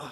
Are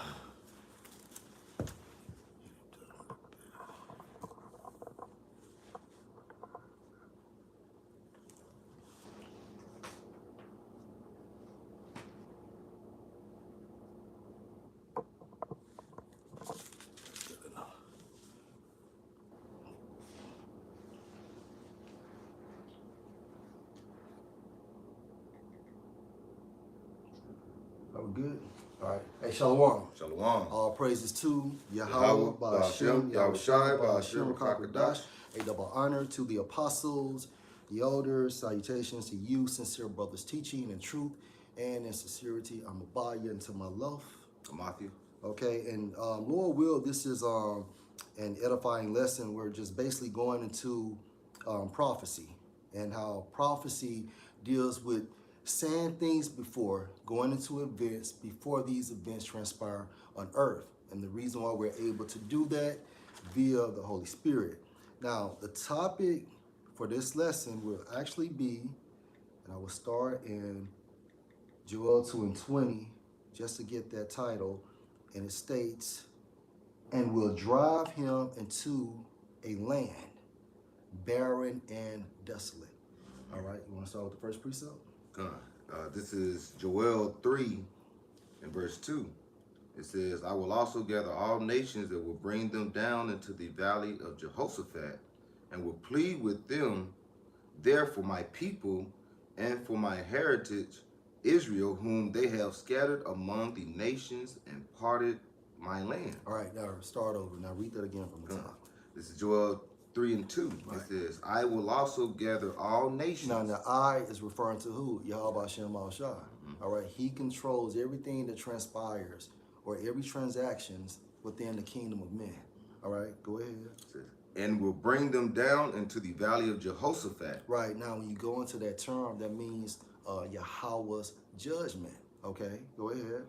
we good? All right. Hey, Shalom. Shalom. All praises to Yahweh, Ba'ashem, Yahushai, Ba'ashem, Kakadash. A double honor to the apostles, the elders. Salutations to you, sincere brothers, teaching in truth and in sincerity. I'm Abaya and to my love. Matthew. Okay, and Lord will, this is an edifying lesson. We're just basically going into prophecy and how prophecy deals with saying things before, going into events before these events transpire on earth. And the reason why we're able to do that via the Holy Spirit. Now, the topic for this lesson will actually be, and I will start in Joel 2:20, just to get that title, and it states, and will drive him into a land, barren and desolate. All right, you want to start with the first precept? This is Joel 3 and verse 2. It says, I will also gather all nations that will bring them down into the valley of Jehoshaphat, and will plead with them there for my people and for my heritage, Israel, whom they have scattered among the nations and parted my land. All right, now start over. Now read that again from the top. This is Joel 3 and 2. Right. It says, I will also gather all nations. Now, the I is referring to who? Yahweh Hashem Al-Shai. All right, he controls everything that transpires or every transactions within the kingdom of men. All right, go ahead. And will bring them down into the valley of Jehoshaphat. Right, now when you go into that term, that means Yahweh's judgment. Okay, go ahead.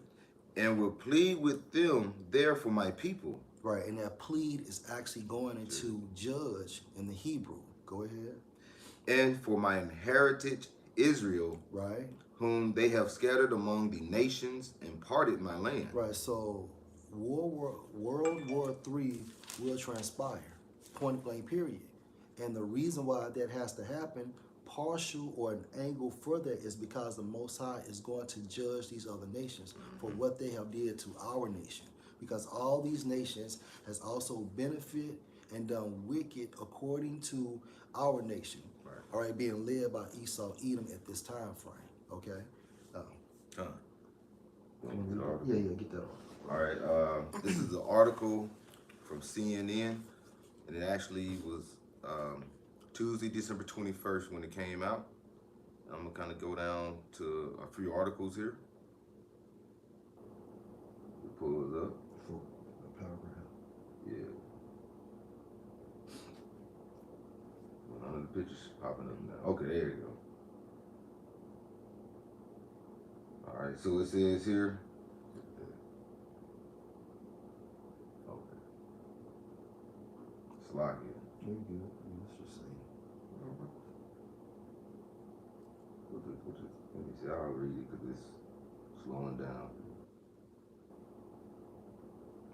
And will plead with them there for my people. Right, and that plead is actually going into judge in the Hebrew. Go ahead. And for my heritage, Israel, right, whom they have scattered among the nations and parted my land. Right, so World War III will transpire, point blank period. And the reason why that has to happen, partial or an angle for that, is because the Most High is going to judge these other nations for what they have did to our nation. Because all these nations has also benefit and done wicked according to our nation. Right. All right, being led by Esau, Edom at this time frame. Okay. Yeah, get that on. All right. This is an article from CNN, and it actually was Tuesday, December 21st when it came out. I'm gonna kind of go down to a few articles here. We pull it up. Paragraph. Yeah. None of the pictures popping up now. Okay, there you go. All right, so it says here. Okay. Slide here. Very good. Let's just see. Let me see. I'll read it because it's slowing down.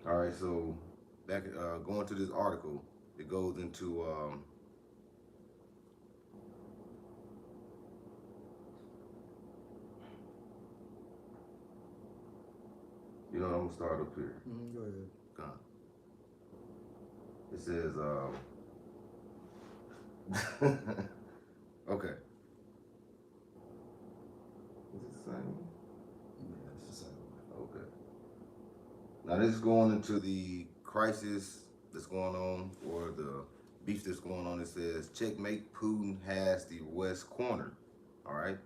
All right, so back going to this article, it goes into you know, I'm gonna start up here. Go ahead. It says okay. Is it the same? Yeah, it's the same. Okay. Now this is going into the crisis that's going on, or the beef that's going on. It says, checkmate, Putin has the West cornered. All right.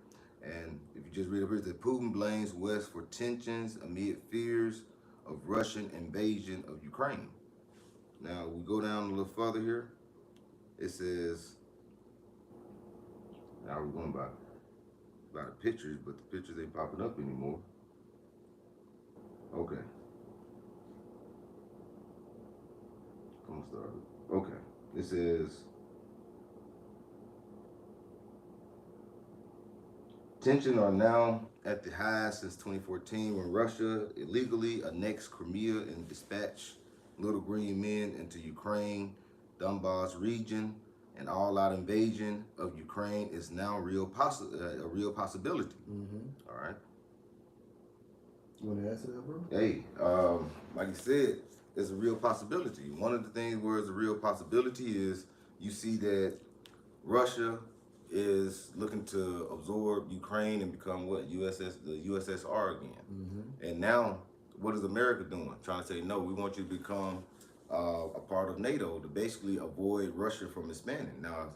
And if you just read up here, it says Putin blames West for tensions amid fears of Russian invasion of Ukraine. Now we go down a little further here. It says, now we're going by the pictures, but the pictures ain't popping up anymore. Okay. I'm gonna start it. Okay. It says, tensions are now at the highest since 2014 when Russia illegally annexed Crimea and dispatched little green men into Ukraine, Donbass region. An all-out invasion of Ukraine is now a real possibility. All right. You want to answer that, bro? Hey, like you said, it's a real possibility. One of the things where it's a real possibility is you see that Russia is looking to absorb Ukraine and become what the USSR again. And now, what is America doing? Trying to say no. We want you to become a part of NATO to basically avoid Russia from expanding. Now,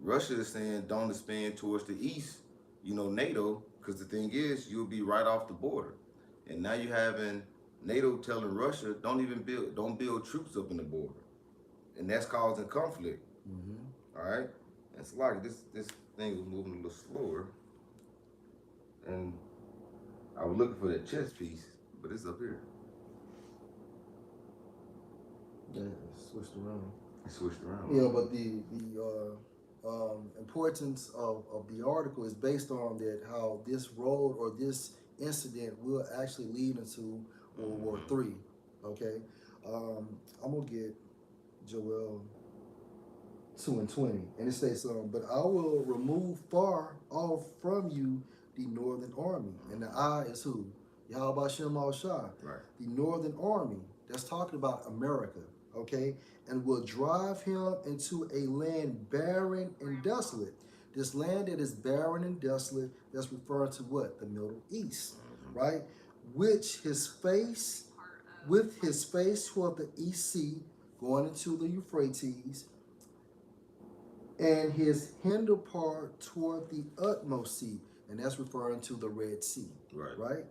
Russia is saying don't expand towards the east. NATO, because the thing is, you'll be right off the border. And now you're having NATO telling Russia don't build troops up in the border, and that's causing conflict. All right. It's like this thing was moving a little slower, and I was looking for that chess piece, but it's up here. Yeah, it switched around. It switched around. Yeah, but the importance of the article is based on that how this road or this incident will actually lead into World War III. Okay, I'm gonna get Joel 2:20, and it says, "But I will remove far off from you the northern army." And the I is who? Yahweh Shem Al Shah. Right. The northern army. That's talking about America. Okay, and will drive him into a land barren and desolate. This land that is barren and desolate, that's referring to what? The Middle East, right? With his face toward the East Sea, going into the Euphrates, and his hinder part toward the utmost sea, and that's referring to the Red Sea, right?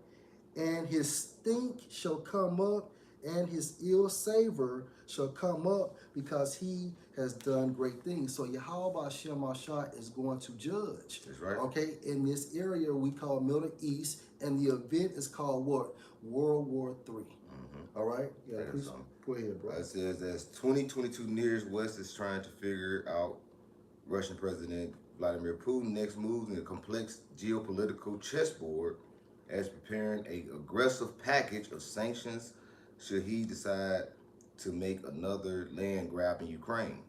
And his stink shall come up, and his ill savor shall come up, because he has done great things. So Yahweh Shem Ashah is going to judge. That's right. Okay, in this area we call Middle East, and the event is called what? World War III. All right? Yeah, please go ahead, bro. It says as 2022 nears, West is trying to figure out Russian President Vladimir Putin's next moves in a complex geopolitical chessboard as preparing an aggressive package of sanctions should he decide to make another land grab in Ukraine.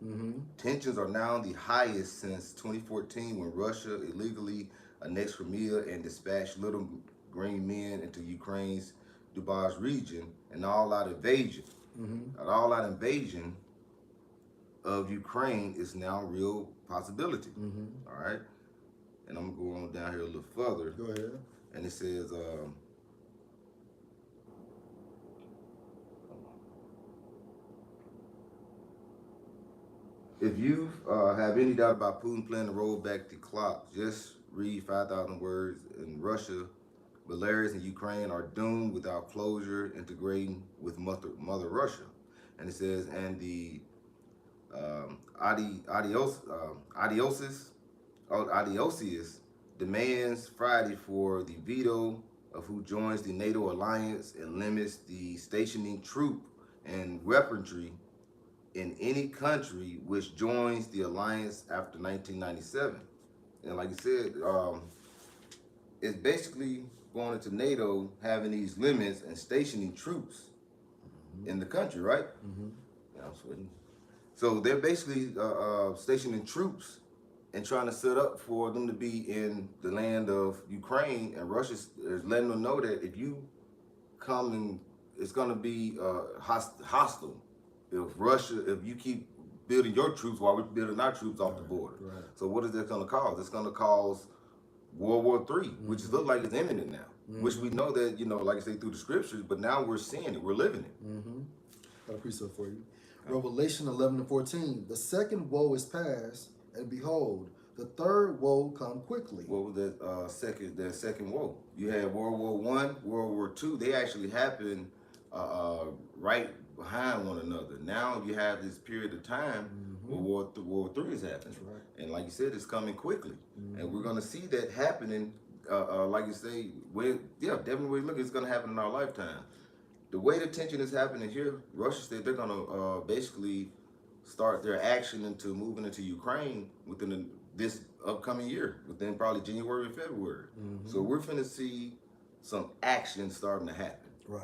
Tensions are now the highest since 2014 when Russia illegally annexed Crimea and dispatched little green men into Ukraine's Donbass region. An all-out invasion. An all-out invasion of Ukraine is now a real possibility. All right? And I'm going to go on down here a little further. Go ahead. And it says, if you have any doubt about Putin planning to roll back the clock, just read 5,000 words. In Russia, Belarus and Ukraine are doomed without closure, integrating with Mother Russia. And it says, and the Adiosius demands Friday for the veto of who joins the NATO alliance and limits the stationing troop and weaponry in any country which joins the alliance after 1997. And like you said, it's basically going into NATO, having these limits and stationing troops in the country, right? Yeah, I'm sweating. So they're basically stationing troops and trying to set up for them to be in the land of Ukraine, and Russia is letting them know that if you come and it's going to be hostile if you keep building your troops while we're building our troops off the border. So what is that going to cause? It's going to cause World War III, which looks like it's imminent now, which we know that, like I say, through the scriptures, but now we're seeing it, we're living it. Got a precept for you. Revelation 11:14. The second woe is past, and behold, the third woe come quickly. What was that second woe? You had World War I, World War II. They actually happened right behind one another. Now you have this period of time where World War III is happening. And like you said, it's coming quickly. And we're going to see that happening, like you say, definitely look, it's going to happen in our lifetime. The way the tension is happening here, Russia said they're going to basically start their action into moving into Ukraine within this upcoming year, within probably January or February. So we're finna see some action starting to happen. Right.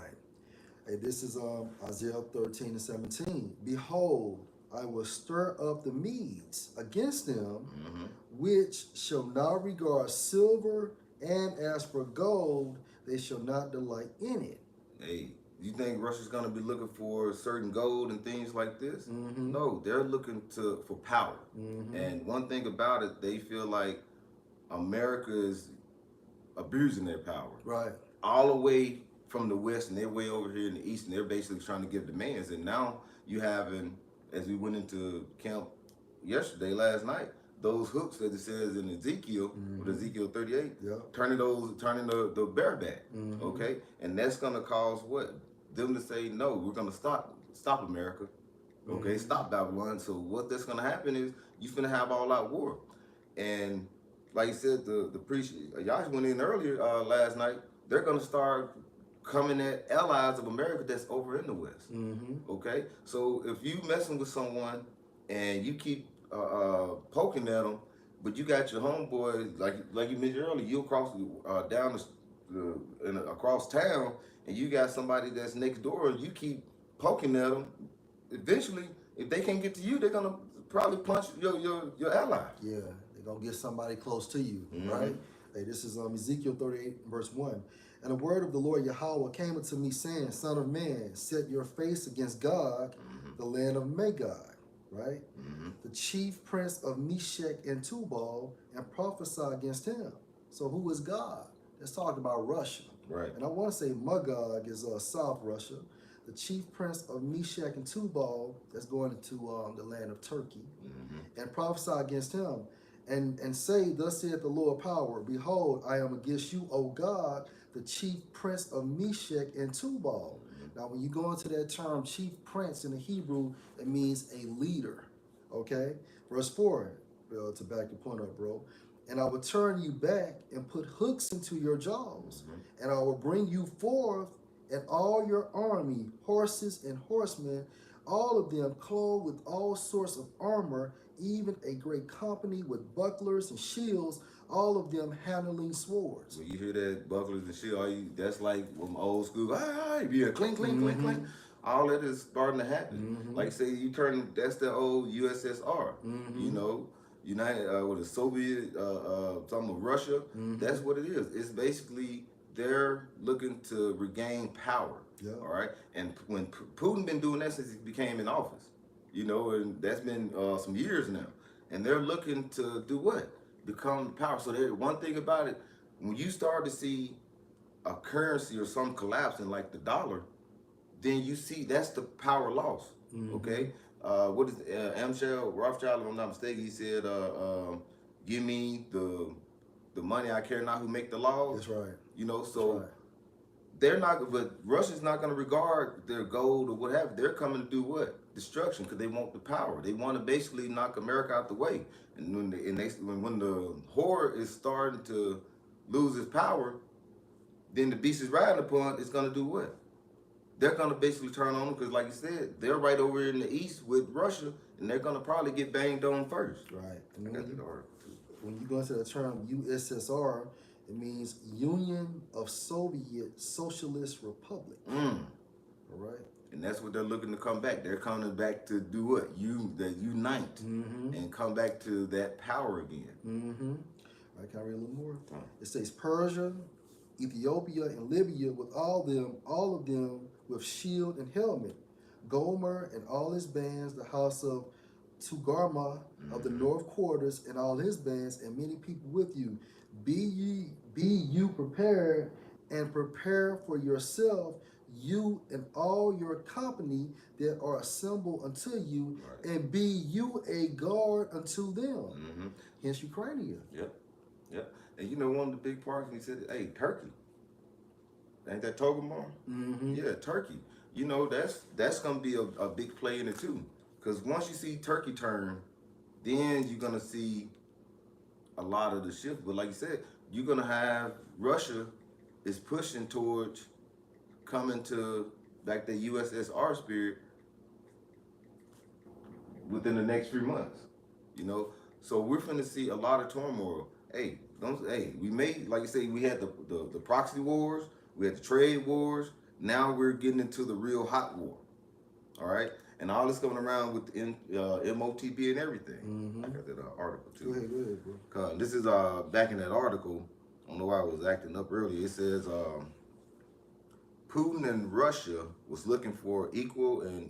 Hey, this is Isaiah 13 and 17. Behold, I will stir up the Medes against them, which shall not regard silver, and as for gold, they shall not delight in it. Hey, you think Russia's gonna be looking for certain gold and things like this? No, they're looking for power. And one thing about it, they feel like America is abusing their power. Right. All the way from the West, and they're way over here in the East, and they're basically trying to give demands. And now you having, as we went into camp last night, those hooks that it says in Ezekiel, with Ezekiel 38, turning the bareback, okay? And that's gonna cause what? Them to say, no, we're gonna stop America, okay? Stop Babylon. So what that's gonna happen is you're gonna have all out war. And like you said, the priest, y'all went in earlier last night, they're gonna start coming at allies of America that's over in the West, okay? So if you messing with someone and you keep poking at them, but you got your homeboy, like you mentioned earlier, you across across town, and you got somebody that's next door, and you keep poking at them. Eventually, if they can't get to you, they're gonna probably punch your ally. Yeah, they're gonna get somebody close to you, right? Hey, this is Ezekiel 38, verse 1. And the word of the Lord Yahweh came unto me, saying, Son of man, set your face against Gog, the land of Magog, right? The chief prince of Meshech and Tubal, and prophesy against him. So who is God? Let's talk about Russia. Right. And I want to say Magog is South Russia. The chief prince of Meshech and Tubal, that's going into the land of Turkey, and prophesy against him. And say, thus saith the Lord power, behold, I am against you, O God, the chief prince of Meshech and Tubal. Now, when you go into that term, chief prince in the Hebrew, it means a leader, okay? Verse 4, to back the point up, bro. And I will turn you back and put hooks into your jaws, and I will bring you forth and all your army, horses and horsemen, all of them clothed with all sorts of armor, even a great company with bucklers and shields, all of them handling swords. When you hear that bucklers and shield, that's like from old school. Yeah, clink, clink, clink, clink. All that is starting to happen. Like say you turn, that's the old USSR. You know, United with the Soviet, some of Russia. That's what it is. It's basically they're looking to regain power. All right, and when Putin been doing that since he became in office, you know, and that's been some years now, and they're looking to do what? Become power. So one thing about it, when you start to see a currency or some collapsing like the dollar, then you see that's the power loss. Okay, what is Amschel Rothschild, if I'm not mistaken, he said, "Give me the money I care not who make the laws." That's right. You know, so they're not, but Russia's not going to regard their gold or what have you. They're coming to do what? Destruction, because they want the power. They want to basically knock America out the way. And when the whore is starting to lose its power, then the beast is riding upon, it's going to do what? They're going to basically turn on them, because like you said, they're right over in the east with Russia, and they're going to probably get banged on first. Right. And when you go into the term USSR, it means Union of Soviet Socialist Republic. All right. And that's what they're looking to come back. They're coming back to do what? Unite and come back to that power again. I can read a little more. It says Persia, Ethiopia, and Libya with all of them with shield and helmet. Gomer and all his bands, the house of Tugarma of the north quarters and all his bands, and many people with you. Be you prepared, and prepare for yourself, you and all your company that are assembled unto you, and be you a guard unto them. Hence Ukraine. Yep. And you know, one of the big parts, he said, hey, Turkey. Ain't that Togomar? Yeah, Turkey. You know, that's going to be a big play in it too. Because once you see Turkey turn, then you're going to see a lot of the shift. But like you said, you're going to have Russia is pushing towards coming to like the USSR spirit within the next few months. You know, So we're finna see a lot of turmoil. Hey, don't we made, like you say, we had the proxy wars, we had the trade wars. Now we're getting into the real hot war. All right, and all this coming around with the MOTP and everything. Mm-hmm. I got that article too. Go ahead, bro. This is back in that article. I don't know why I was acting up earlier. It says Putin and Russia was looking for equal and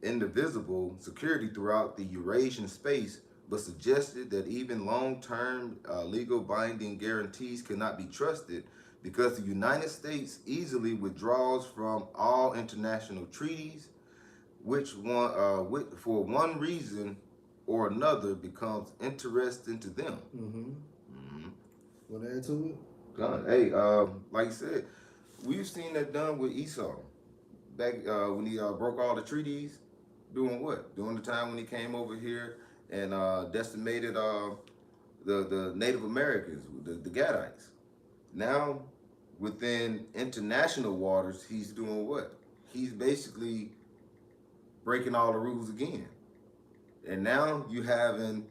indivisible security throughout the Eurasian space, but suggested that even long-term legal binding guarantees cannot be trusted because the United States easily withdraws from all international treaties, which for one reason or another becomes interesting to them. Mm-hmm. Want to add to it? God, hey, like you said, we've seen that done with Esau back when he broke all the treaties. Doing what? During the time when he came over here and decimated the Native Americans, the Gadites. Now, within international waters, he's doing what? He's basically breaking all the rules again. And now you having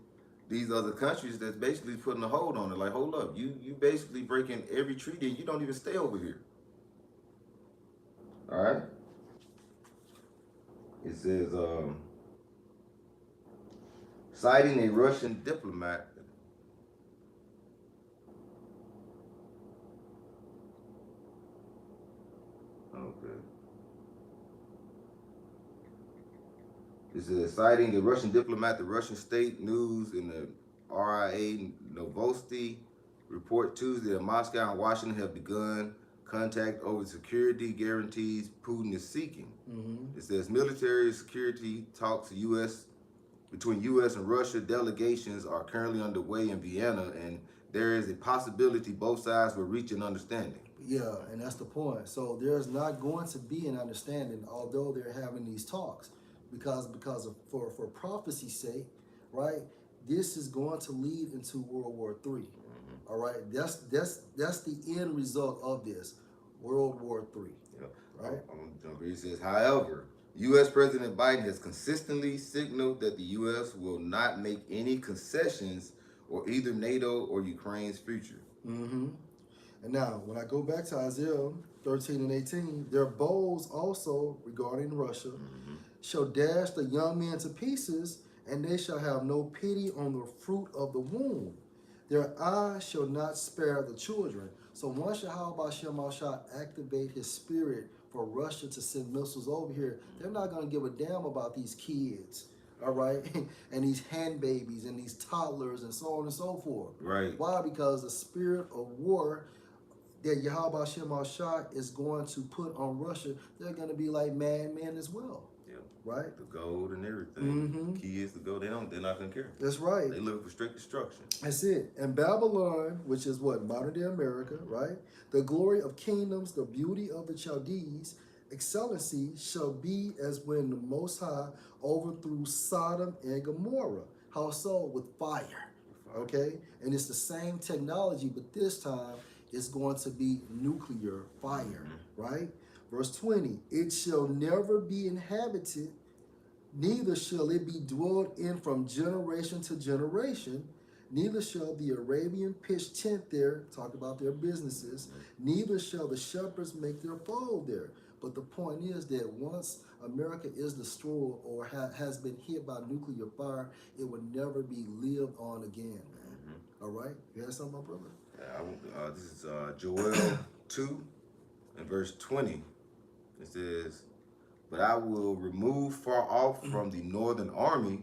these other countries that's basically putting a hold on it. Like, hold up, you basically breaking every treaty and you don't even stay over here. All right. It says, citing a Russian diplomat. Okay. It says, citing a Russian diplomat, the Russian state news in the RIA Novosti report Tuesday that Moscow and Washington have begun contact over security guarantees Putin is seeking. Mm-hmm. It says military security talks between U.S. and Russia delegations are currently underway in Vienna, and there is a possibility both sides will reach an understanding. Yeah, and that's the point. So there's not going to be an understanding, although they're having these talks, because for prophecy's sake, right? This is going to lead into World War III. Mm-hmm. All right, that's the end result of this, World War III. Yep. Right. I'm gonna jump here. It says, however, U.S. President Biden has consistently signaled that the U.S. will not make any concessions or either NATO or Ukraine's future. Mm-hmm. And now, when I go back to Isaiah 13 and 18, their bows also regarding Russia shall dash the young men to pieces, and they shall have no pity on the fruit of the womb. Their eyes shall not spare the children. So once Yahweh shall activate his spirit for Russia to send missiles over here, they're not going to give a damn about these kids, all right? And these hand babies and these toddlers and so on and so forth. Right. Why? Because the spirit of war that Yahweh is going to put on Russia, they're going to be like madmen as well. Yeah. Right? The gold and everything. Mm-hmm. Kids, the gold, they're not going to care. That's right. They look for strict destruction. That's it. And Babylon, which is what? Modern day America, right? The glory of kingdoms, the beauty of the Chaldees, excellency shall be as when the Most High overthrew Sodom and Gomorrah. How so? With fire. Okay? And it's the same technology, but this time it's going to be nuclear fire, right? Verse 20, it shall never be inhabited, neither shall it be dwelled in from generation to generation, neither shall the Arabian pitch tent there, talk about their businesses, neither shall the shepherds make their fold there. But the point is that once America is destroyed or has been hit by nuclear fire, it will never be lived on again, man. All right? You had something, my brother? This is Joel 2 and verse 20. It says, but I will remove far off from the northern army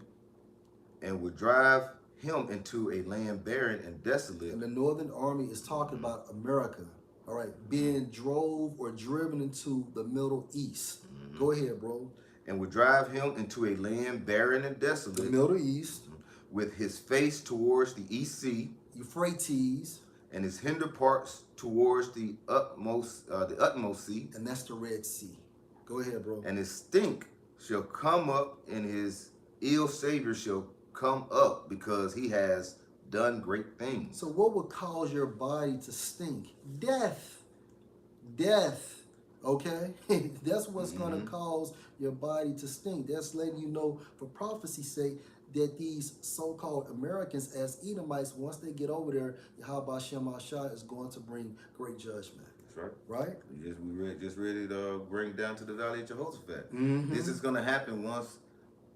and will drive him into a land barren and desolate. And the northern army is talking about America, all right, being drove or driven into the Middle East. Go ahead, bro. And will drive him into a land barren and desolate. The Middle East. With his face towards the east sea. Euphrates. And his hinder parts towards the utmost sea. And that's the Red Sea. Go ahead, bro. And his stink shall come up, and his ill savior shall come up, because he has done great things. So what would cause your body to stink? Death. Death. Okay? That's what's going to cause your body to stink. That's letting you know, for prophecy's sake, that these so-called Americans as Edomites, once they get over there, Yahweh Shem Ashai is going to bring great judgment. That's right. Right? Just read it. Bring it down to the Valley of Jehoshaphat. Mm-hmm. This is going to happen once,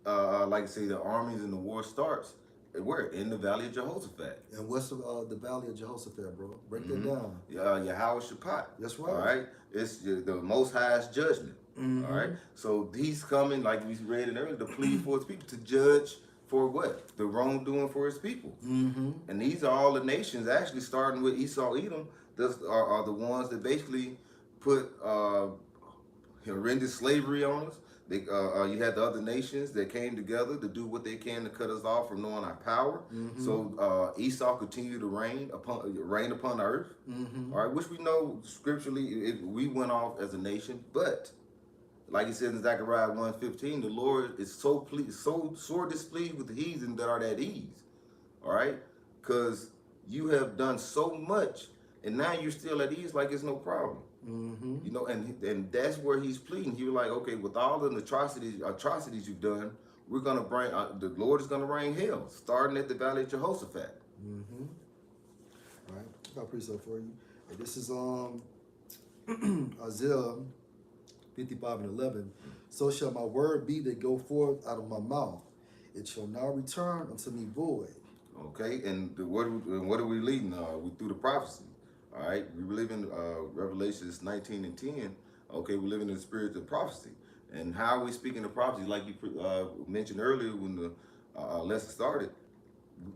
like I say, the armies and the war starts. We're in the Valley of Jehoshaphat. And what's the Valley of Jehoshaphat, bro? Break that down. Yahweh Shaphat. That's right. All right. It's the Most High's judgment. Mm-hmm. All right. So he's coming, like we read it earlier, to plead for his people, to judge for what? The wrongdoing for his people. Mm-hmm. And these are all the nations, actually starting with Esau, Edom, are the ones that basically put horrendous slavery on us. You had the other nations that came together to do what they can to cut us off from knowing our power. Mm-hmm. So Esau continued to reign upon the earth. Mm-hmm. All right, which we know scripturally, we went off as a nation, but like it says in Zechariah 1:15, the Lord is so sore displeased with the heathen that are at ease. All right, because you have done so much, and now you're still at ease, like it's no problem. Mm-hmm. You know, and that's where he's pleading. He was like, okay, with all the atrocities you've done, we're gonna bring the Lord is gonna rain hell, starting at the Valley of Jehoshaphat. Mm-hmm. All right, I got a precept for you. And this is Isaiah 55:11. So shall my word be that go forth out of my mouth. It shall not return unto me void. Okay, and what are we leading? Through the prophecy. All right, we live in Revelations 19:10. Okay, we're living in the spirit of prophecy. And how are we speaking of prophecy? Like you mentioned earlier when the lesson started,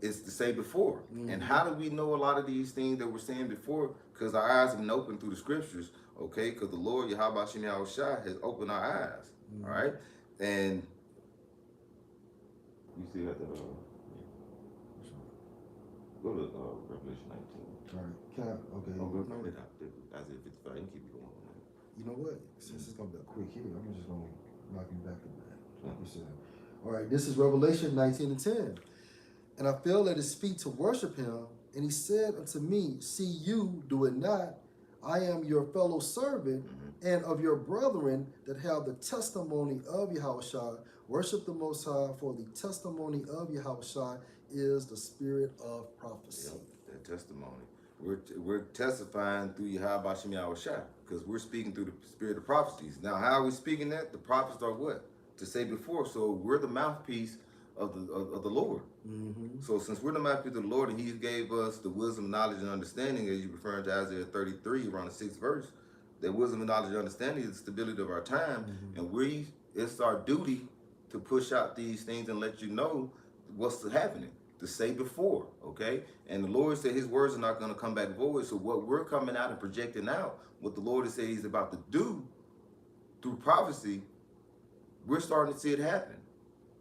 it's to say before. Mm-hmm. And how do we know a lot of these things that we're saying before? Because our eyes have been opened through the scriptures. Okay, because the Lord Yahweh Shem Yahushua has opened our eyes. Mm-hmm. All right, and you see that go to Revelation 19. All right, can I? Okay. Oh, go ahead. Isaiah 55. You keep it going. You know what? Since it's gonna be a quick here, I'm just gonna knock you back a bit. Like you said. All right, this is Revelation 19:10. And I fell at his feet to worship him, and he said unto me, see you do it not. I am your fellow servant and of your brethren that have the testimony of Yahushua. Worship the Most High, for the testimony of Yahushua is the spirit of prophecy. Yep, that testimony. We're testifying through Yahweh Shem Yahushua because we're speaking through the spirit of prophecies. Now, how are we speaking that? The prophets are what? To say before. So we're the mouthpiece of the Lord. Mm-hmm. So since we're the mouthpiece of the Lord and he gave us the wisdom, knowledge, and understanding, as you're referring to Isaiah 33, around the 6th verse, that wisdom and knowledge and understanding is the stability of our time. Mm-hmm. And it's our duty to push out these things and let you know what's happening, to say before, okay? And the Lord said his words are not going to come back void. So what we're coming out and projecting out, what the Lord has said he's about to do through prophecy, we're starting to see it happen.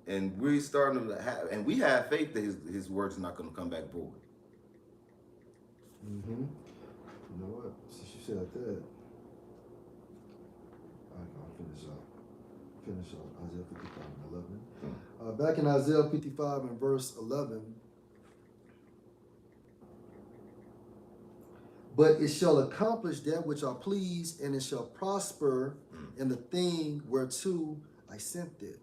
And we're starting to and we have faith that his words are not going to come back void. Mm-hmm. You know what? Since you said that, I'll finish up Isaiah 55:11. Back in Isaiah 55 and verse 11. But it shall accomplish that which I please, and it shall prosper in the thing whereto I sent it.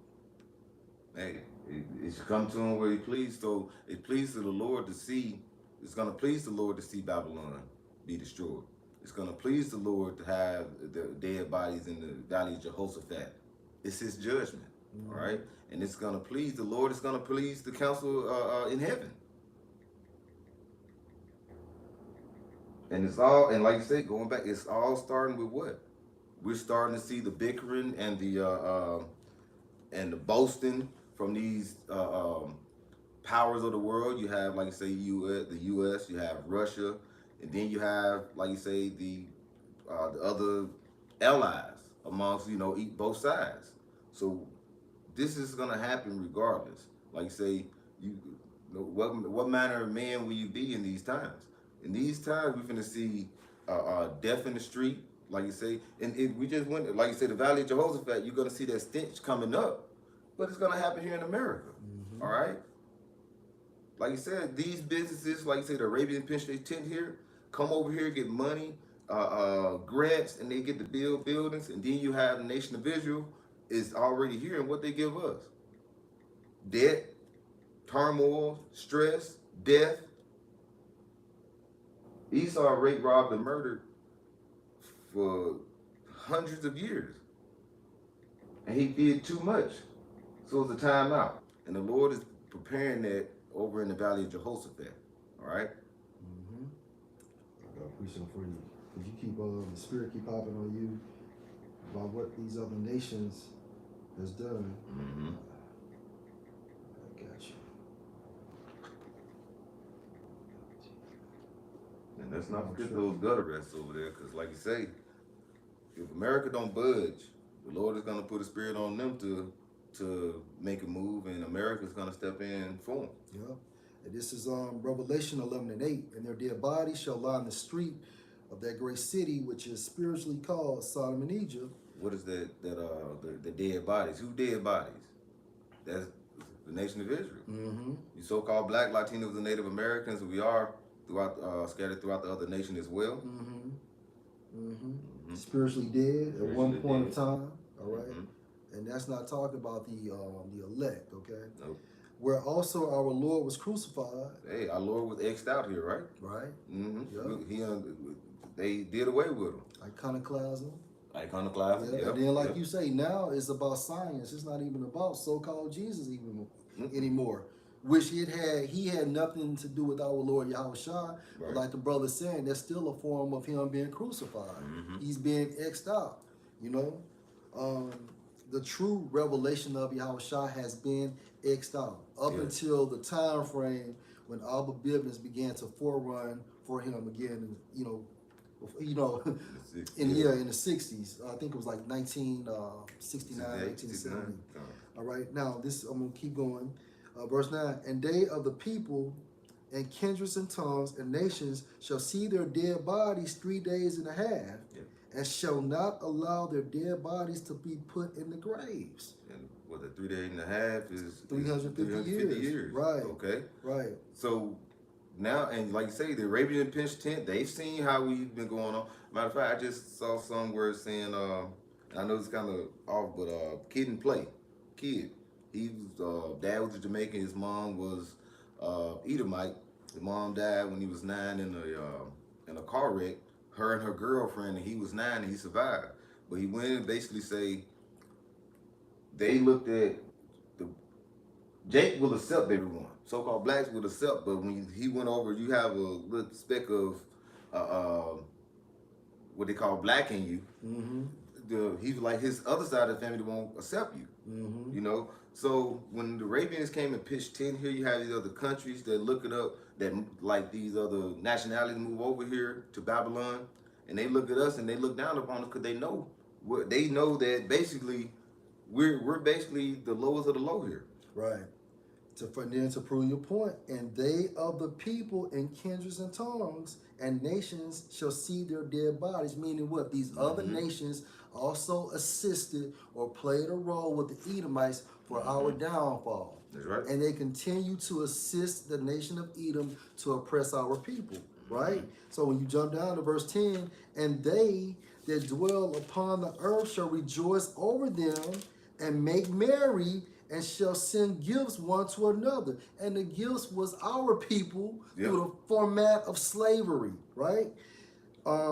Hey, it should come to him where he pleased. So it pleased the Lord to see. It's going to please the Lord to see Babylon be destroyed. It's going to please the Lord to have the dead bodies in the Valley of Jehoshaphat. It's his judgment, all right? And it's going to please the Lord. It's going to please the council in heaven. And it's all, and like you said, going back, it's all starting with what? We're starting to see the bickering and the boasting from these powers of the world. You have, like you say, the U.S., you have Russia, and then you have, like you say, the other allies amongst, both sides. So this is going to happen regardless. Like you say, what manner of man will you be in these times? In these times, we're going to see death in the street, like you say. And we just went, like you say, the Valley of Jehoshaphat, you're going to see that stench coming up. But it's going to happen here in America, all right? Like you said, these businesses, like you say, the Arabian Pinch, they tend here, come over here, get money, grants, and they get to build buildings. And then you have the nation of Israel is already here, and what they give us? Debt, turmoil, stress, death. Esau raped, robbed, and murdered for hundreds of years. And he did too much. So it's a time out. And the Lord is preparing that over in the valley of Jehoshaphat. All right? Mm-hmm. I got a question for you. Because you keep, the spirit keep popping on you about what these other nations has done. Mm-hmm. I got you. And let's not forget those gutter rests over there, because like you say, if America don't budge, the Lord is going to put a spirit on them to make a move, and America's going to step in for them. Yeah. And this is Revelation 11:8. And their dead bodies shall lie in the street of that great city, which is spiritually called Sodom and Egypt. What is the dead bodies? Who dead bodies? That's the nation of Israel. Mm-hmm. You so-called Black, Latinos, and Native Americans, we are scattered throughout the other nation as well. Mm-hmm. Mm-hmm. Mm-hmm. Spiritually dead at one point of time. All right. Mm-hmm. And that's not talking about the elect, okay? Nope. Where also our Lord was crucified. Hey, our Lord was X'd out here, right? Right. Mm-hmm. Yep. They did away with him. Iconoclasm. Iconoclasm. Yeah. And then, like you say, now it's about science. It's not even about so-called Jesus anymore. Which he had nothing to do with our Lord Yahushua. Right. But like the brother saying, that's still a form of him being crucified. Mm-hmm. He's being X'd out. You know, the true revelation of Yahushua has been X'd out up until the time frame when Abba Bivens began to forerun for him again. In the 60s. I think it was like 1969, 1970. All right. Now I'm gonna keep going. Verse 9, and they of the people and kindreds and tongues and nations shall see their dead bodies 3 days and a half, and shall not allow their dead bodies to be put in the graves. And what, the 3 days and a half is 350 years. Right. Okay. Right. So now, and like you say, the Arabian pinch tent, they've seen how we've been going on. Matter of fact, I just saw somewhere saying, I know it's kind of off, but Kid and Play. Kid. He was, dad was a Jamaican, his mom was Edomite. The mom died when he was 9 in a car wreck. Her and her girlfriend, and he was 9 and he survived. But he went and basically say, they looked at, Jake will accept everyone. So-called blacks will accept, but when he went over, you have a little speck of what they call black in you. Mm-hmm. He's like, his other side of the family won't accept you. Mm-hmm. You know? So when the Arabians came and pitched tent here, you have these other countries that look it up, that like these other nationalities move over here to Babylon, and they look at us and they look down upon us because they know that basically we're basically the lowest of the low here. Right. To prove your point, and they of the people and kindreds and tongues and nations shall see their dead bodies, meaning what? These other nations also assisted or played a role with the Edomites for our downfall. That's right. And they continue to assist the nation of Edom to oppress our people, right? So when you jump down to verse 10, and they that dwell upon the earth shall rejoice over them and make merry, and shall send gifts one to another. And the gifts was our people through the format of slavery, right?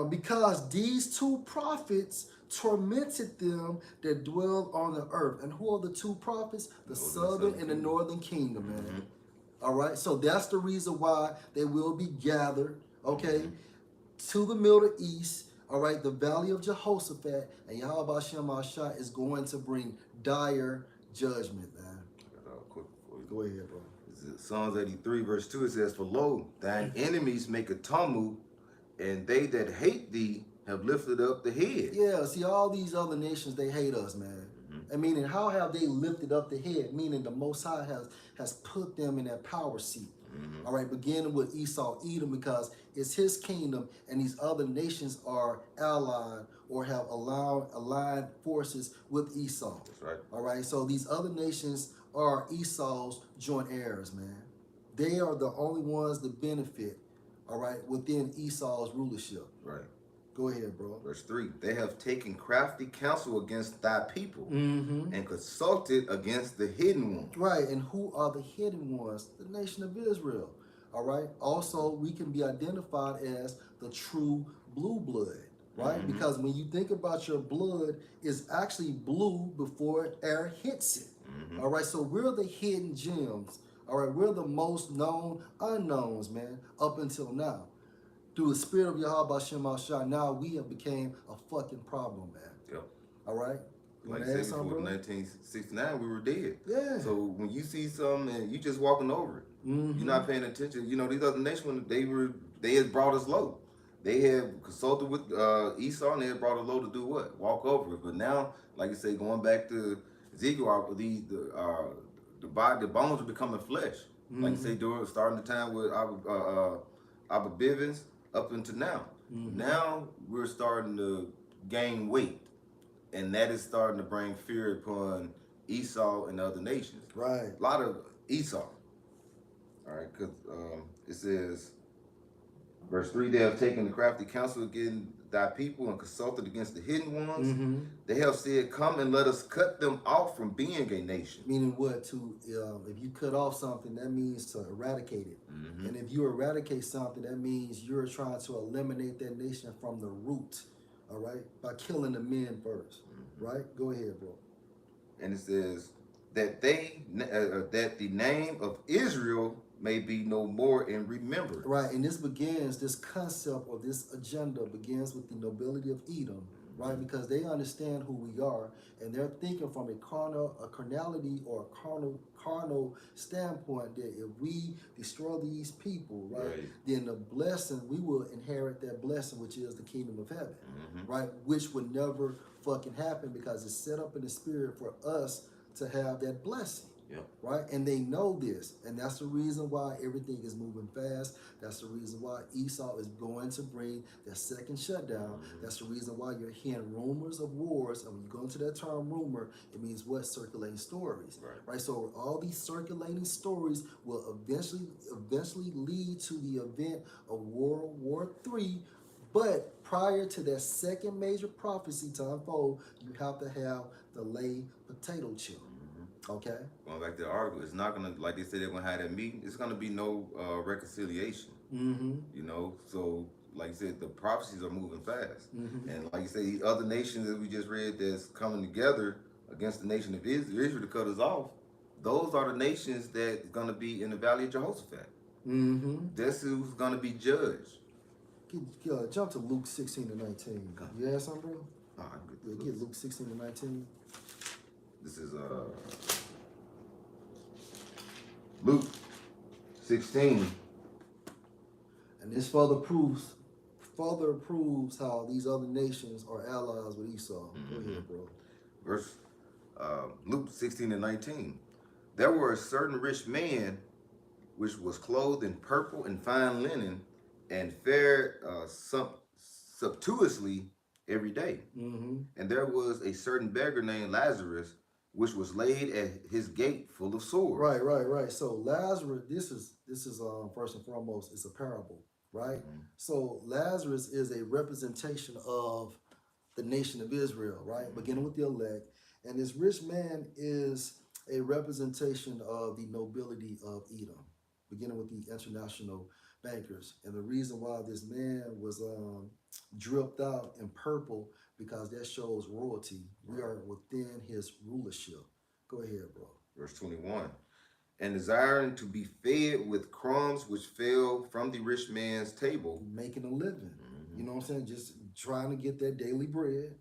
Because these two prophets tormented them that dwell on the earth. And who are the two prophets? The southern and the northern kingdom, man. All right, so that's the reason why they will be gathered, okay, to the Middle East, all right, the valley of Jehoshaphat, and Yahweh Hashem Ashah is going to bring dire judgment, man. Quick for you. Go ahead, bro. Psalms 83, verse 2, it says, for lo, thine enemies make a tumult, and they that hate thee have lifted up the head. Yeah, see, all these other nations, they hate us, man. I mean, and how have they lifted up the head? Meaning the Most High has put them in that power seat. All right, beginning with Esau, Edom, because it's his kingdom, and these other nations are allied or have aligned forces with Esau. That's right. All right, so these other nations are Esau's joint heirs, man. They are the only ones that benefit, all right, within Esau's rulership. Right. Go ahead, bro. Verse 3, they have taken crafty counsel against thy people Mm-hmm. and consulted against the hidden ones. Right, and who are the hidden ones? The nation of Israel. All right. Also, we can be identified as the true blue blood, right? Mhm. Because when you think about your blood, it's actually blue before air hits it. Mhm. All right. So we're the hidden gems. All right. We're the most known unknowns, man, up until now. Through the spirit of Yahweh Shem Shah, now we have became a fucking problem, man. Yep. All right. You Like want I to said add something, before, bro? 1969, we were dead. Yeah. So when you see something and you just walking over it, Mm-hmm. you're not paying attention. You know, these other nations, they had brought us low. They had consulted with Esau, and they had brought us low to do what? Walk over it. But now, like you say, going back to Ezekiel, the bones are becoming flesh. Mm-hmm. Like you say, during starting the time with Abba Bivens up until now. Mm-hmm. Now we're starting to gain weight, and that is starting to bring fear upon Esau and other nations. Right. A lot of Esau. All right, because it says, verse 3, they have taken the crafty counsel against thy people and consulted against the hidden ones. Mm-hmm. They have said, come and let us cut them off from being a nation. Meaning what? To if you cut off something, that means to eradicate it. Mm-hmm. And if you eradicate something, that means you're trying to eliminate that nation from the root. All right, by killing the men 1st. Mm-hmm. Right? Go ahead, bro. And it says that that the name of Israel may be no more in remembrance. Right, and this concept or this agenda begins with the nobility of Edom, right? Because they understand who we are, and they're thinking from a carnality or a carnal standpoint that if we destroy these people, right, then the blessing, we will inherit that blessing, which is the kingdom of heaven, right? Which would never fucking happen because it's set up in the spirit for us to have that blessing. Yep. Right, and they know this, and that's the reason why everything is moving fast. That's the reason why Esau is going to bring that second shutdown. That's the reason why you're hearing rumors of wars, and when you go into that term rumor, it means what? Circulating stories, right? So all these circulating stories will eventually lead to the event of World War III. But prior to that second major prophecy to unfold, you have to have the lay potato chip. Okay. Going back to the article, it's not gonna, like they said, they're gonna have that meeting. It's gonna be no reconciliation. You know, so like you said, the prophecies are moving fast, and like you say, these other nations that we just read that's coming together against the nation of Israel to cut us off. Those are the nations that's gonna be in the Valley of Jehoshaphat. That's who's gonna be judged. Jump to Luke 16 to 19. You have something, bro? Get Luke 16 to 19. This is Luke 16. And this further proves how these other nations are allies with Esau. Go ahead, bro. Verse Luke 16 and 19. There were a certain rich man which was clothed in purple and fine linen and fared sumptuously every day. And there was a certain beggar named Lazarus, which was laid at his gate full of sores. Right. So Lazarus, this is first and foremost, it's a parable, right? So Lazarus is a representation of the nation of Israel, right? Beginning with the elect. And this rich man is a representation of the nobility of Edom, beginning with the international bankers. And the reason why this man was dripped out in purple, because that shows royalty. We are within his rulership. Go ahead, bro. Verse 21. And desiring to be fed with crumbs which fell from the rich man's table. Making a living. You know what I'm saying? Just trying to get that daily bread.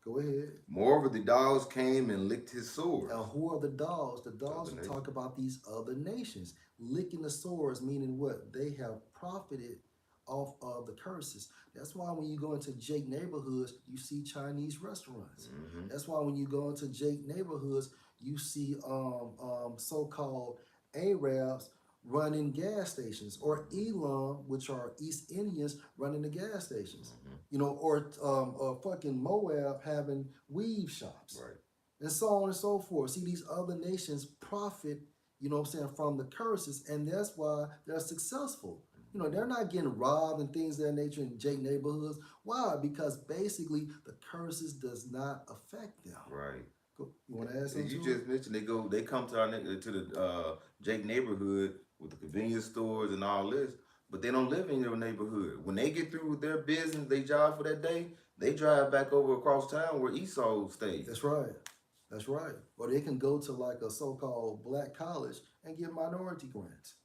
Go ahead. Moreover, the dogs came and licked his sores. Now, who are the dogs? The dogs will talk about these other nations. Licking the sores, meaning what? They have profited off of the curses. That's why when you go into Jake neighborhoods, you see Chinese restaurants. That's why when you go into Jake neighborhoods, you see so-called Arabs running gas stations, or Elam, which are East Indians, running the gas stations. You know, or fucking Moab having weave shops. And so on and so forth. See, these other nations profit, you know what I'm saying, from the curses, and that's why they're successful. You know, they're not getting robbed and things of that nature in Jake neighborhoods. Why? Because basically the curses does not affect them. Right. You want to add something You to it? just mentioned they come to to the Jake neighborhood with the convenience stores and all this, but they don't live in your neighborhood. When they get through with their business, they job for that day, they drive back over across town where Esau stays. That's right. That's right. Or they can go to like a so-called black college and get minority grants.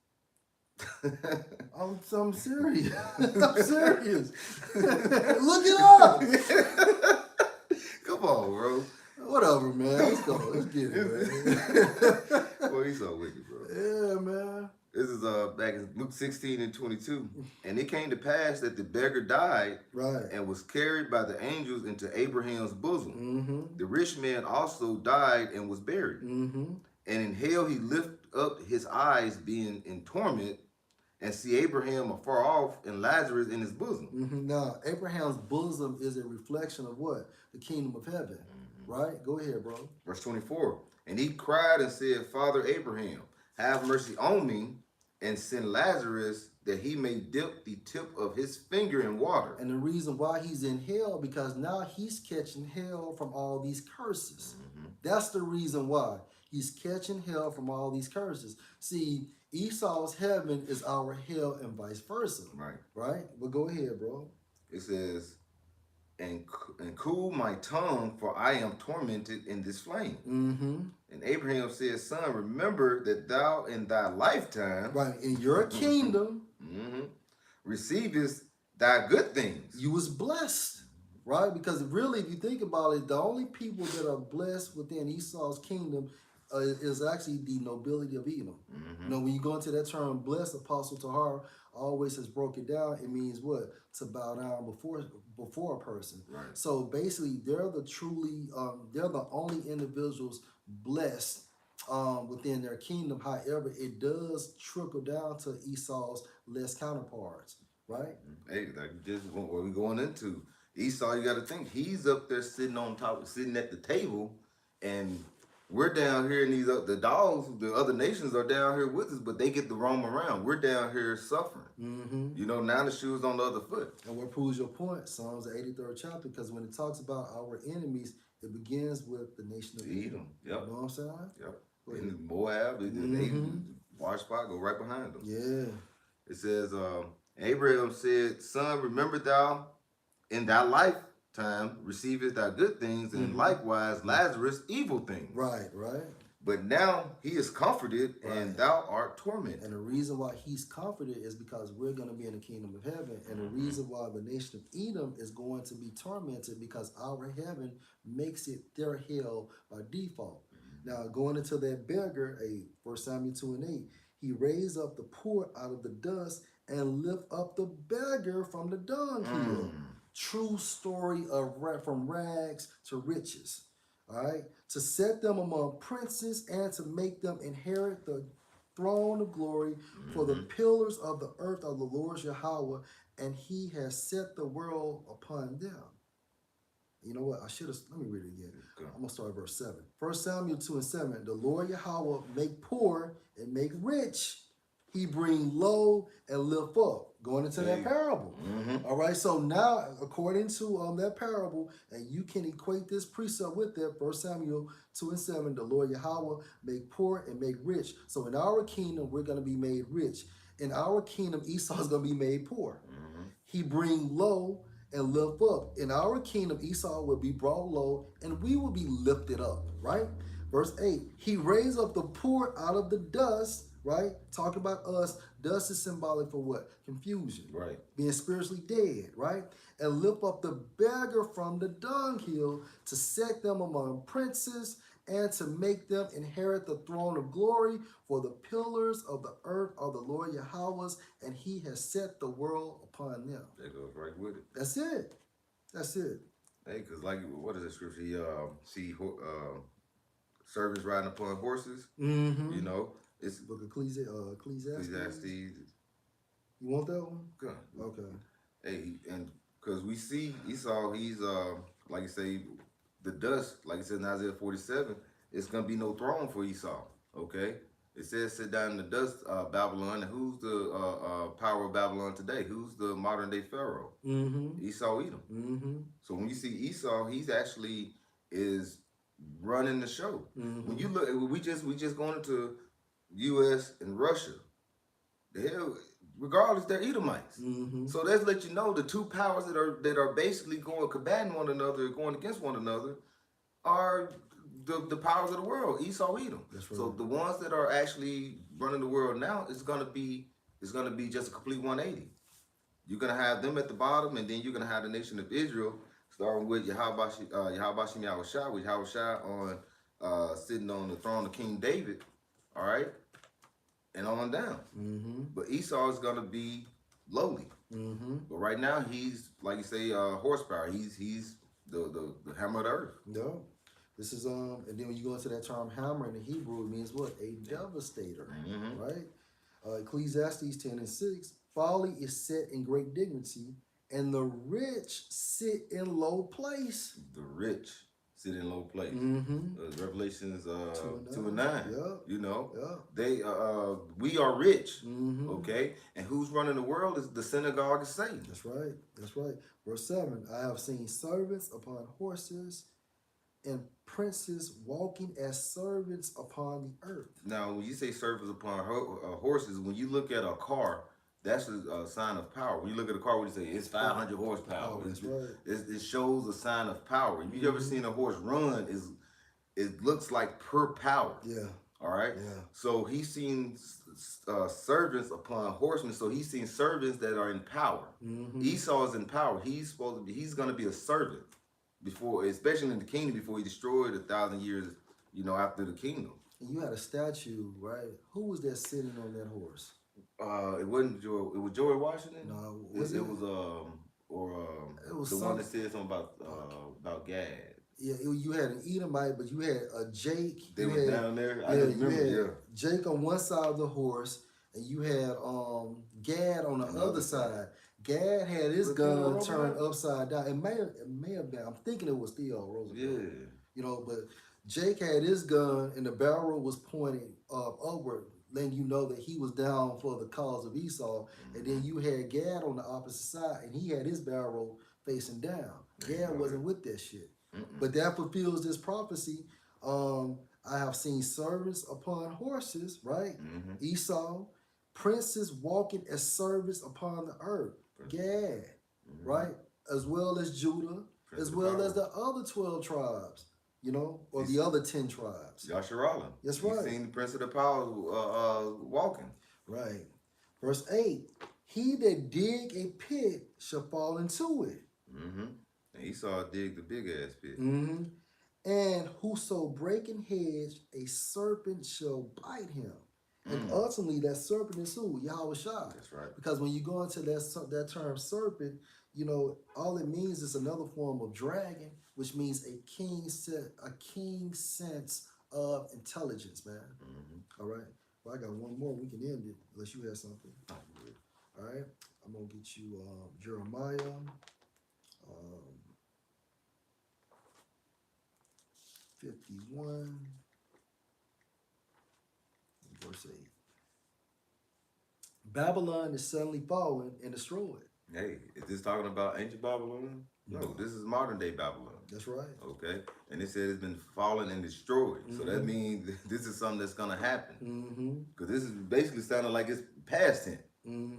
I'm serious. I'm serious. Look it up. Come on, bro. Whatever, man. Let's go. Let's get it, man. Boy, he's so wicked, bro. Yeah, man. This is back in Luke 16 and 22. And it came to pass that the beggar died Right. and was carried by the angels into Abraham's bosom. Mm-hmm. The rich man also died and was buried. Mm-hmm. And in hell he lifted up his eyes, being in torment, and see Abraham afar off and Lazarus in his bosom. Mm-hmm. Now, Abraham's bosom is a reflection of what? The kingdom of heaven. Right? Go ahead, bro. Verse 24. And he cried and said, Father Abraham, have mercy on me, and send Lazarus that he may dip the tip of his finger in water. And the reason why he's in hell, because now he's catching hell from all these curses. That's the reason why. He's catching hell from all these curses. See, Esau's heaven is our hell and vice versa. Right. Right? But go ahead, bro. It says, and cool my tongue, for I am tormented in this flame. Mm-hmm. And Abraham said, Son, remember that thou in thy lifetime, right, in your kingdom, receivest thy good things. You was blessed, right? Because really, if you think about it, the only people that are blessed within Esau's kingdom is actually the nobility of Edom. You know, when you go into that term blessed, Apostle Tahar always has broken down. It means what? To bow down before a person. Right. So basically, they're the only individuals blessed within their kingdom. However, it does trickle down to Esau's less counterparts, right? Hey, like just what we're going into. Esau, you got to think, he's up there sitting at the table, and we're down here, and the dogs, the other nations are down here with us, but they get to roam around. We're down here suffering. You know, now the shoe's on the other foot. And what proves your point? Psalms the 83rd chapter, because when it talks about our enemies, it begins with the nation of Edom. Yep. You know what I'm saying? Yep. In Moab, they water spot go right behind them. Yeah. It says, Abraham said, Son, remember thou in thy lifetime receivest thy good things, and likewise Lazarus evil things. Right, right. But now he is comforted, and thou art tormented. And the reason why he's comforted is because we're going to be in the kingdom of heaven. And the reason why the nation of Edom is going to be tormented, because our heaven makes it their hell by default. Now, going into that beggar, 1 Samuel 2 and 8, he raised up the poor out of the dust and lift up the beggar from the dunghill. True story of from rags to riches. All right, to set them among princes and to make them inherit the throne of glory, for the pillars of the earth are the Lord Yahweh, and he has set the world upon them. You know what? Let me read it again. I'm going to start at verse 7. 1 Samuel 2 and 7. The Lord Yahweh make poor and make rich. He bring low and lift up. Going into that parable. All right. So now, according to that parable, and you can equate this precept with that, 1 Samuel 2 and 7, the Lord Yahweh make poor and make rich. So in our kingdom, we're going to be made rich. In our kingdom, Esau is going to be made poor. He bring low and lift up. In our kingdom, Esau will be brought low and we will be lifted up, right? Verse 8, he raised up the poor out of the dust, right? Talk about us. Dust is symbolic for what? Confusion. Right. Being spiritually dead, right? And lift up the beggar from the dunghill to set them among princes and to make them inherit the throne of glory, for the pillars of the earth are the Lord Yahweh's, and he has set the world upon them. That goes right with it. That's it. That's it. Hey, because like, what is the scripture? See servants riding upon horses. You know, it's Book of Ecclesiastes. You want that one? Good. Okay. Hey, and because we see Esau, he's like you say, the dust, like it says in Isaiah 47, it's gonna be no throne for Esau. Okay, It says sit down in the dust, Babylon. And who's the power of Babylon today? Who's the modern day Pharaoh? Mm-hmm. Esau, Edom. Mm-hmm. So when you see Esau, he's actually is running the show. Mm-hmm. When you look, we just going into U.S. and Russia. The hell, regardless, they're Edomites. Mm-hmm. So that's let you know the two powers that are basically going combating one another, going against one another, are the powers of the world, Esau, Edom. That's right. So the ones that are actually running the world now is gonna be just a complete 180. You're gonna have them at the bottom, and then you're gonna have the nation of Israel, starting with Yahweh Yahushua, with Yahushua on sitting on the throne of King David, all right, and on down. Mm-hmm. But Esau is gonna be lowly. Mm-hmm. But right now he's like you say, horsepower. He's the hammer of the earth. Yeah. This is and then when you go into that term hammer in the Hebrew, it means what? A devastator, Mm-hmm. right? Ecclesiastes 10:6. Folly is set in great dignity, and the rich sit in low place. The rich sit in low place. Mm-hmm. Revelations 2 and 9. Yeah. You know, Yeah. they we are rich. Mm-hmm. Okay, and who's running the world is the synagogue of Satan. That's right. That's right. Verse 7. I have seen servants upon horses and princes walking as servants upon the earth. Now, when you say servants upon horses, when you look at a car, that's a sign of power. When you look at a car, what do you say? It's 500 horsepower. Oh, that's right. It shows a sign of power. If you ever seen a horse run, it looks like pure power. Yeah. All right. Yeah. So he's seen servants upon horsemen. So he's seen servants that are in power. Mm-hmm. Esau is in power. He's going to be a servant before, especially in the kingdom, before he destroyed 1,000 years, after the kingdom. And you had a statue, right? Who was that sitting on that horse? It wasn't George. It was George Washington. No, it was it was the some, one that said something about Gad. Yeah, you had an Edomite, but you had a Jake. They were down there. I remember. You had Jake on one side of the horse, and you had Gad on the other side. Gad had his gun turned upside down. It may have been. I'm thinking it was Theo Roosevelt. Yeah. But Jake had his gun, and the barrel was pointing upward, letting you know that he was down for the cause of Esau. And then you had Gad on the opposite side, and he had his barrel facing down. Gad wasn't with that shit. But that fulfills this prophecy. I have seen servants upon horses, right? Esau, princes walking as servants upon the earth. Gad, right? As well as Judah, as well as the other 12 tribes, or the other 10 tribes. Yasharallah. That's right. You've seen the prince of the power walking. Right. Verse 8, he that dig a pit shall fall into it. And Esau dig the big ass pit. And whoso break in hedge, a serpent shall bite him. And ultimately, that serpent is who? Yahushua. That's right. Because when you go into that term serpent, all it means is another form of dragon, which means a king's sense of intelligence, man. All right. Well, I got one more. We can end it unless you have something. All right. I'm gonna get you Jeremiah. 51, verse 8. Babylon is suddenly fallen and destroyed. Hey, is this talking about ancient Babylon? No, this is modern day Babylon. That's right. Okay, and it said it's been fallen and destroyed. So that means this is something that's gonna happen. Because this is basically sounding like it's past tense.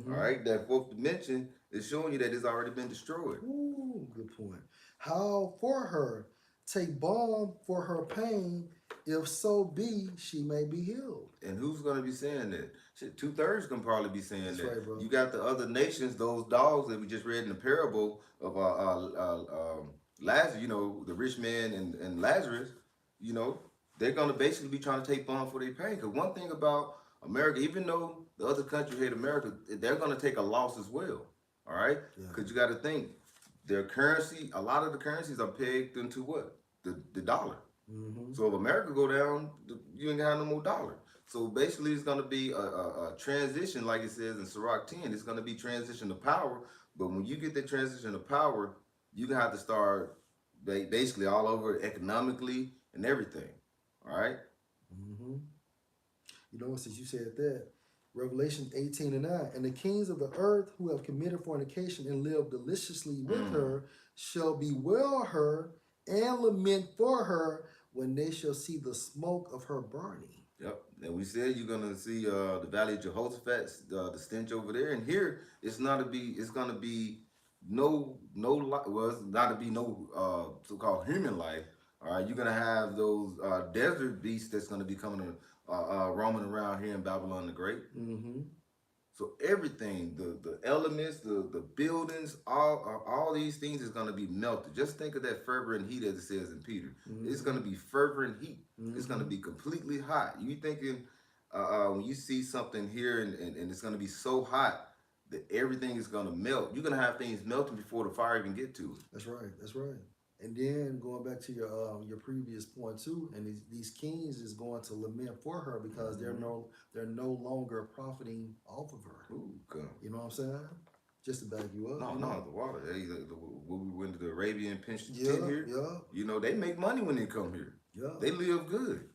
All right, that fourth dimension is showing you that it's already been destroyed. Ooh, good point. How for her take balm for her pain, if so be she may be healed. And who's gonna be saying that? Shit, 2/3 can probably be saying that. Right, bro. You got the other nations, those dogs that we just read in the parable of Lazarus. The rich man and Lazarus. They're gonna basically be trying to take balm for their pain. Because one thing about America, even though the other countries hate America, they're gonna take a loss as well. All right, because you got to think their currency. A lot of the currencies are pegged into what? The dollar. So if America go down, you ain't gonna have no more dollar. So basically, it's gonna be a transition, like it says in Sirach 10. It's gonna be transition to power. But when you get that transition to power, you gonna have to start basically all over economically and everything. All right. You know, since you said that, Revelation 18 and 9, and the kings of the earth who have committed fornication and lived deliciously with her shall bewail her and lament for her when they shall see the smoke of her burning. Yep. And we said you're gonna see the Valley of Jehoshaphat, the stench over there, and here it's gonna be well, it's not to be no so-called human life. All right, you're gonna have those desert beasts that's gonna be coming roaming around here in Babylon the Great. Mm-hmm. So everything, the elements, the buildings, all these things is gonna be melted. Just think of that fervent heat as it says in Peter. It's gonna be fervent heat. It's gonna be completely hot. You thinking when you see something here and it's gonna be so hot that everything is gonna melt. You're gonna have things melting before the fire even get to it. That's right. That's right. And then going back to your previous point too, and these kings is going to lament for her because they're no longer profiting off of her. Ooh, God. You know what I'm saying? Just to back you up. No, the water. Hey, when we went to the Arabian pension Yeah, here, yeah, you know, they make money when they come here. yeah. They live good.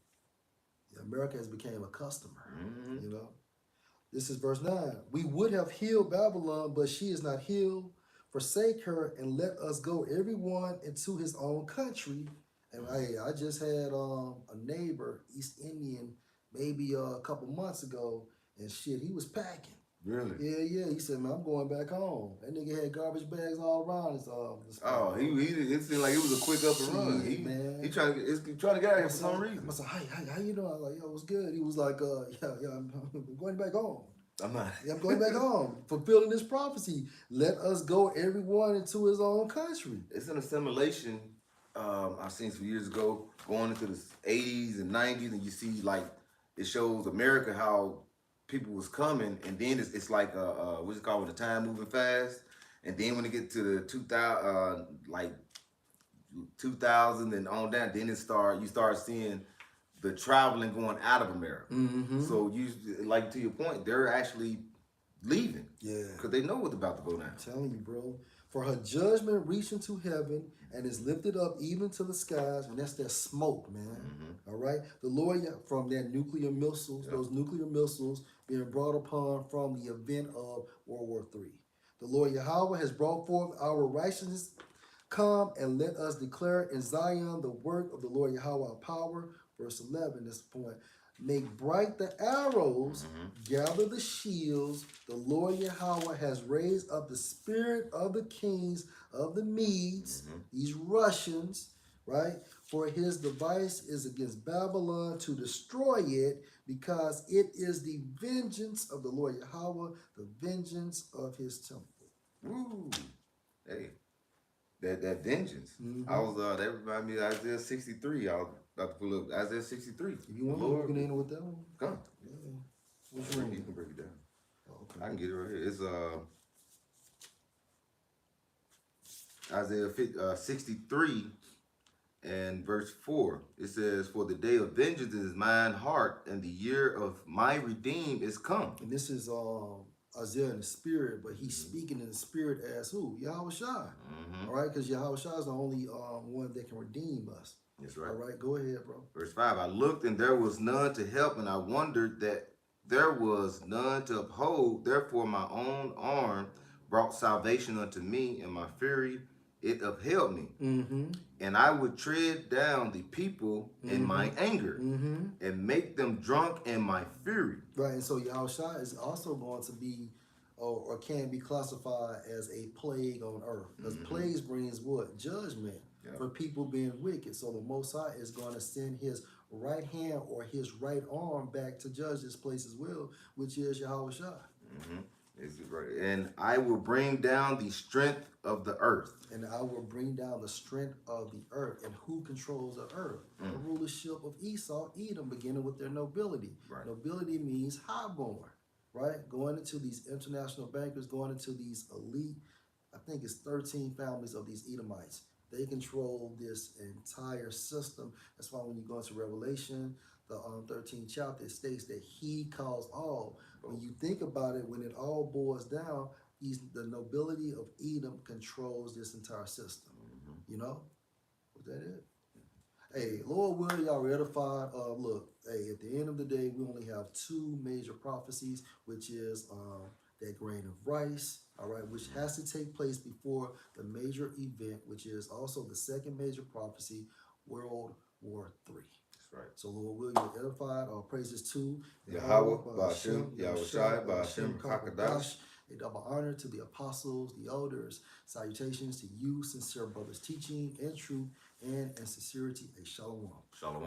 Yeah, America has become a customer. Mhm. You know. This is verse 9. We would have healed Babylon, but she is not healed. Forsake her and let us go everyone into his own country. And I just had a neighbor, East Indian, maybe a couple months ago, and shit, he was packing. Really? Yeah. He said, man, I'm going back home. That nigga had garbage bags all around his Oh, he it seemed like it was a quick up and run. Man. He trying to get out of here for some reason. I said, hi, how you doing? I was like, yo, what's good? He was like, yeah, I'm going back home. I'm not. I'm going back home, fulfilling this prophecy. Let us go everyone into his own country. It's an assimilation I've seen some years ago, going into the 80s and 90s, and you see like it shows America how people was coming, and then it's like what's it called when the time moving fast, and then when it get to the 2000 like 2000 and on down, then you start seeing the traveling going out of America. Mm-hmm. So you like to your point, they're actually leaving. Yeah. Because they know what's about to go down. I'm telling you, bro. For her judgment reached into heaven and is lifted up even to the skies, and that's that smoke, man. Mm-hmm. All right? The Lord, from that nuclear missiles, those nuclear missiles being brought upon from the event of World War III. The Lord Yahweh has brought forth our righteousness. Come and let us declare in Zion the work of the Lord Yahweh our power. Verse 11, this point. Make bright the arrows, gather the shields. The Lord Yahweh has raised up the spirit of the kings of the Medes, these Russians, right? For his device is against Babylon to destroy it, because it is the vengeance of the Lord Yahweh, the vengeance of his temple. Woo! Hey, that vengeance. I was that reminded me of Isaiah 63. I was about to pull up Isaiah 63. If you want to get in with that one, come. Yeah. Which You one? can break it down. Oh, okay. I can get it right here. It's Isaiah 63 and verse 4. It says, "For the day of vengeance is mine heart, and the year of my redeem is come." And this is Isaiah in the spirit, but he's speaking in the spirit as who? Yahweh Shai. All right, because Yahweh Shai is the only one that can redeem us. That's right. All right, go ahead, bro. Verse 5, I looked and there was none to help, and I wondered that there was none to uphold. Therefore my own arm brought salvation unto me, and my fury it upheld me. And I would tread down the people in my anger and make them drunk in my fury. Right, and so Yahweh Shai is also going to be or can be classified as a plague on earth. Because plagues brings what? Judgment for people being wicked. So the Most High is going to send his right hand or his right arm back to judge this place as well, which is Yahweh Shai. Is it right? And I will bring down the strength of the earth. And I will bring down the strength of the earth. And who controls the earth? The rulership of Esau, Edom, beginning with their nobility. Right. Nobility means highborn, right? Going into these international bankers, going into these elite, I think it's 13 families of these Edomites. They control this entire system. That's why when you go into Revelation, the 13th chapter, it states that he caused all. When you think about it, when it all boils down, the nobility of Edom controls this entire system. You know? Was that it? Hey, Lord will, y'all were edified. Look, hey, at the end of the day, we only have two major prophecies, which is that grain of rice, all right, which has to take place before the major event, which is also the second major prophecy, World War III. That's right. So, Lord will, you're edified. All praises to Yahweh, Ba'ashem, Yahushai, Ba'ashem, Hakadash. A double honor to the apostles, the elders. Salutations to you, sincere brothers, teaching in truth and in sincerity. A shalom. Shalom.